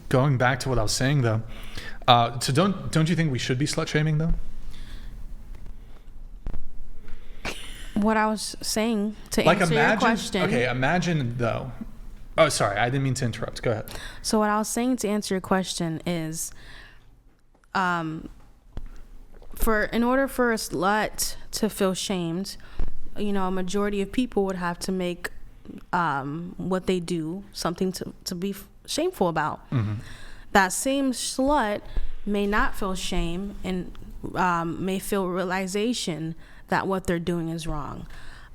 going back to what I was saying though, so don't you think we should be slut shaming though? What I was saying to answer your question. Okay, imagine though. Oh, sorry, I didn't mean to interrupt. Go ahead. So what I was saying to answer your question is, in order for a slut to feel shamed, a majority of people would have to make what they do something to be shameful about. Mm-hmm. That same slut may not feel shame and may feel realization that what they're doing is wrong.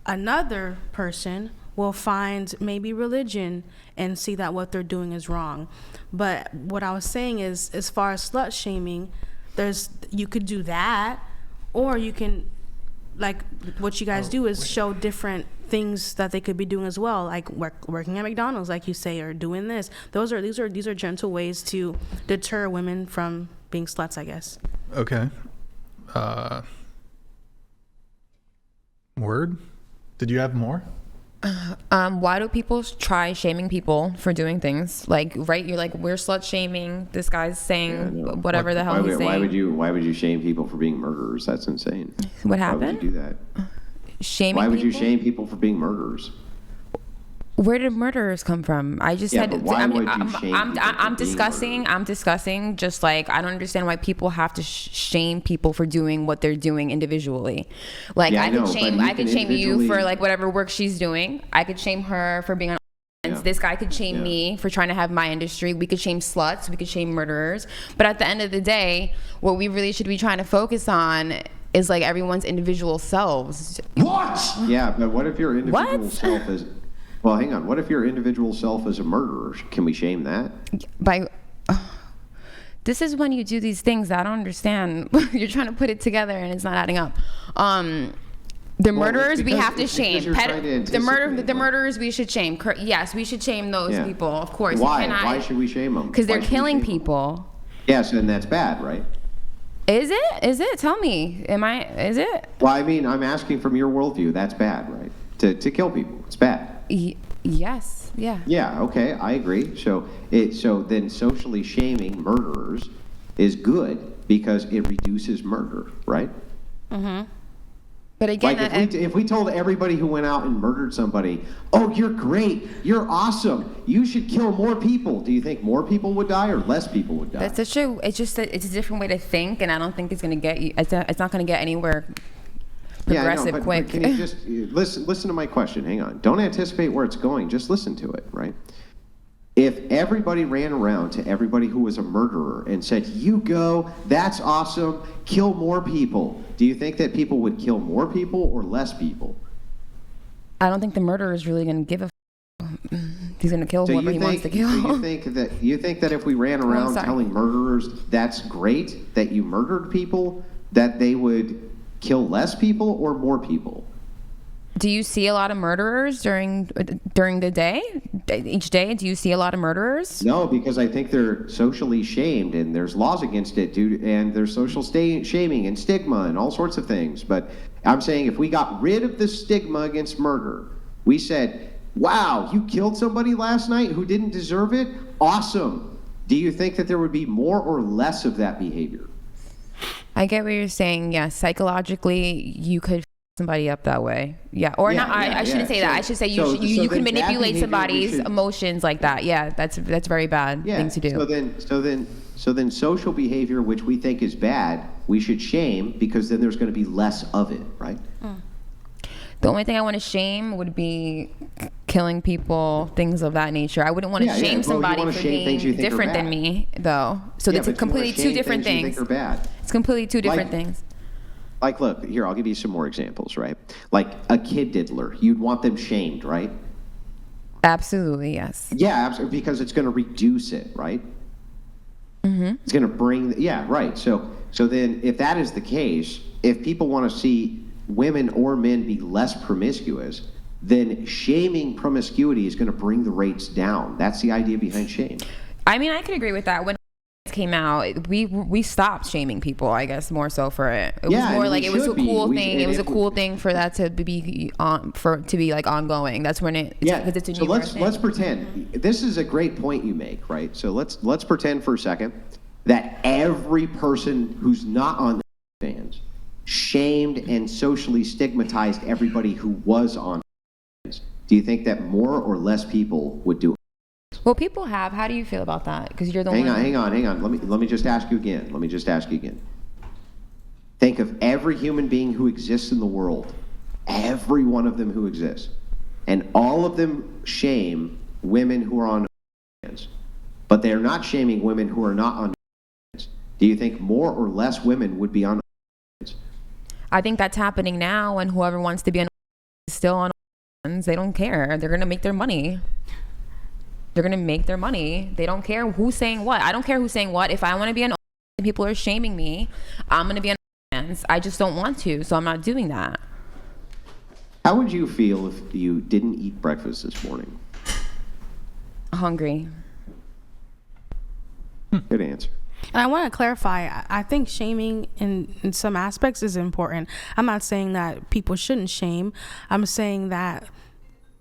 Another person will find maybe religion and see that what they're doing is wrong. But what I was saying is, as far as slut shaming, you could do that, or you can, like what you guys do is show different things that they could be doing as well, like working at McDonald's, like you say, or doing this. These are gentle ways to deter women from being sluts, I guess. Okay. Word? Did you have more? Why do people try shaming people for doing things? Like, right? You're like, we're slut shaming. This guy's saying whatever the hell he's saying. Why would you shame people for being murderers? That's insane. What happened? Why would you do that? Shaming Why would people? you shame people for being murderers? Where did murderers come from? I just said. I'm discussing. Just like, I don't understand why people have to shame people for doing what they're doing individually. Like, I could shame you for like whatever work she's doing. I could shame her for being on. Yeah. This guy could shame me for trying to have my industry. We could shame sluts. We could shame murderers. But at the end of the day, what we really should be trying to focus on is like everyone's individual selves. What? Yeah, but what if your individual self is? Well, hang on. What if your individual self is a murderer? Can we shame that? This is when you do these things that I don't understand. You're trying to put it together and it's not adding up. The murderers we have to shame. The murderers we should shame. Yes, we should shame those people. Of course. Why? Why should we shame them? Because they're killing people. Yes, and that's bad, right? Is it? Tell me. Is it? Well, I mean, I'm asking from your worldview. That's bad, right? To kill people, it's bad. Yes. Yeah. Yeah. Okay. I agree. So then socially shaming murderers is good because it reduces murder, right? Mm-hmm. But again, like if we told everybody who went out and murdered somebody, "Oh, you're great, you're awesome, you should kill more people," do you think more people would die or less people would die? That's true. It's just that it's a different way to think, and I don't think it's going to get you. It's not going to get anywhere. Progressive, quick. But can you just listen to my question? Hang on. Don't anticipate where it's going. Just listen to it, right? If everybody ran around to everybody who was a murderer and said, "You go, that's awesome, kill more people," do you think that people would kill more people or less people? I don't think the murderer is really going to give a he's going to kill whoever he wants to kill. So you think that if we ran around telling murderers that's great that you murdered people, that they would kill less people or more people? Do you see a lot of murderers during the day? Each day, do you see a lot of murderers? No, because I think they're socially shamed and there's laws against it, and there's social shaming and stigma and all sorts of things. But I'm saying if we got rid of the stigma against murder, we said, "Wow, you killed somebody last night who didn't deserve it? Awesome." Do you think that there would be more or less of that behavior? I get what you're saying. Yes, psychologically, you could f somebody up that way. Yeah, or not. I shouldn't say that. I should say you can manipulate somebody's emotions like that. Yeah, that's very bad thing to do. So then, social behavior, which we think is bad, we should shame because then there's going to be less of it, right? Mm. The only thing I want to shame would be killing people, things of that nature. I wouldn't want to shame somebody for being different than me, though. So it's completely two different things. You think are bad. It's completely two different things. Like, look, here, I'll give you some more examples, right? Like a kid diddler. You'd want them shamed, right? Absolutely, yes. Yeah, absolutely, because it's going to reduce it, right? Mm-hmm. It's going to bring, right. So then if that is the case, if people want to see women or men be less promiscuous, then shaming promiscuity is going to bring the rates down. That's the idea behind shame. I mean, I could agree with that. When came out, we stopped shaming people, I guess, more so for it. It was more like it was a cool thing. It was a cool thing for that to be like ongoing. That's when it's a new let's pretend. This is a great point you make, right? So let's pretend for a second that every person who's not on fans shamed and socially stigmatized everybody who was on fans. Do you think that more or less people would do it? Well, people have. How do you feel about that? Because you're the Hang one. on. Let me just ask you again. Think of every human being who exists in the world, every one of them who exists, and all of them shame women who are on fans, but they are not shaming women who are not on fans. Do you think more or less women would be on fans? I think that's happening now, and whoever wants to be on is still on fans. They don't care. They're gonna make their money. They're going to make their money. They don't care who's saying what. I don't care who's saying what. If I want to be on and people are shaming me, I'm going to be on fans. I just don't want to, so I'm not doing that. How would you feel if you didn't eat breakfast this morning? Hungry. Good answer. And I want to clarify, I think shaming in some aspects is important. I'm not saying that people shouldn't shame. I'm saying that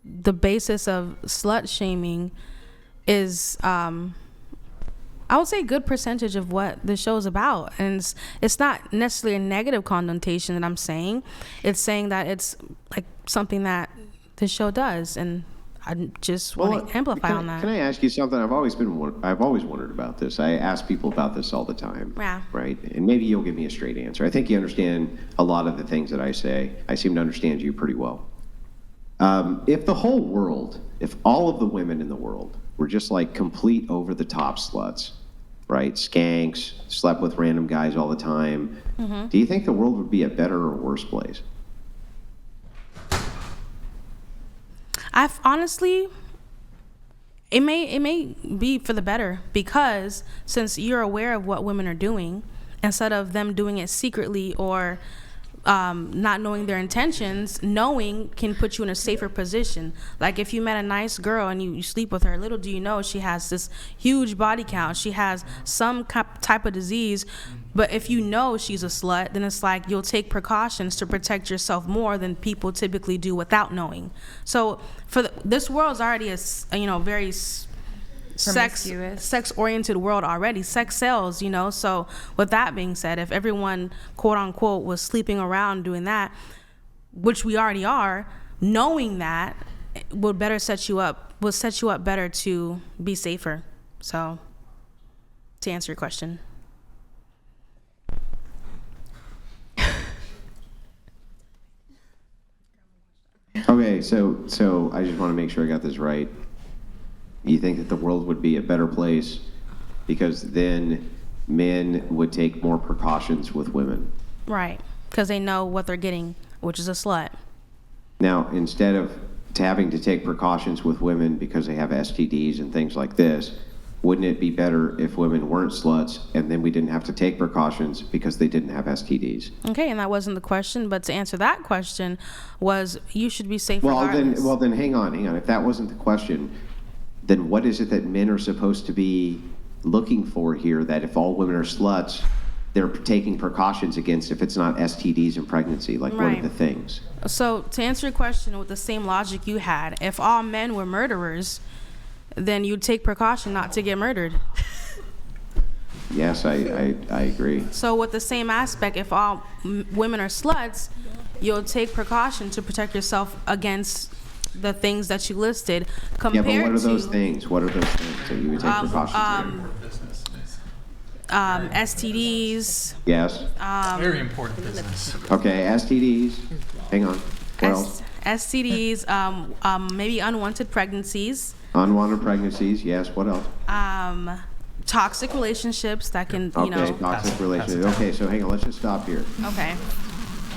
the basis of slut shaming is I would say a good percentage of what the show is about, and it's not necessarily a negative connotation that I'm saying. It's saying that it's like something that the show does, and I just want to amplify on that. Can I ask you something? I've always wondered about this. I ask people about this all the time. Yeah. Right, and maybe you'll give me a straight answer. I think you understand a lot of the things that I say. I seem to understand you pretty well. If the whole world, if all of the women in the world were just like complete over-the-top sluts, right? Skanks, slept with random guys all the time. Mm-hmm. Do you think the world would be a better or worse place? I've honestly, it may be for the better, because since you're aware of what women are doing, instead of them doing it secretly or not knowing their intentions, knowing can put you in a safer position. Like if you met a nice girl and you sleep with her, little do you know she has this huge body count, she has some type of disease. But if you know she's a slut, then it's like you'll take precautions to protect yourself more than people typically do without knowing. So this world's already a very sex-oriented world already. Sex sells, So with that being said, if everyone, quote unquote, was sleeping around doing that, which we already are, knowing that will set you up better to be safer. So to answer your question. Okay, so I just want to make sure I got this right. You think that the world would be a better place because then men would take more precautions with women? Right, because they know what they're getting, which is a slut. Now, instead of having to take precautions with women because they have STDs and things like this, wouldn't it be better if women weren't sluts and then we didn't have to take precautions because they didn't have STDs? Okay, and that wasn't the question, but to answer that question was you should be safe regardless. Well, then hang on. If that wasn't the question, then what is it that men are supposed to be looking for here, that if all women are sluts, they're taking precautions against if it's not STDs and pregnancy? Like, right. What are the things? So to answer your question with the same logic you had, if all men were murderers, then you'd take precaution not to get murdered. Yes, I agree. So with the same aspect, if all women are sluts, you'll take precaution to protect yourself against the things that you listed. But what are those things? What are those things that you would take precautions STDs. Yes. Very important business. Okay, STDs. Hang on. What else? STDs, maybe unwanted pregnancies. Unwanted pregnancies, yes. What else? Toxic relationships that can, toxic relationships. Okay, so hang on. Let's just stop here. Okay.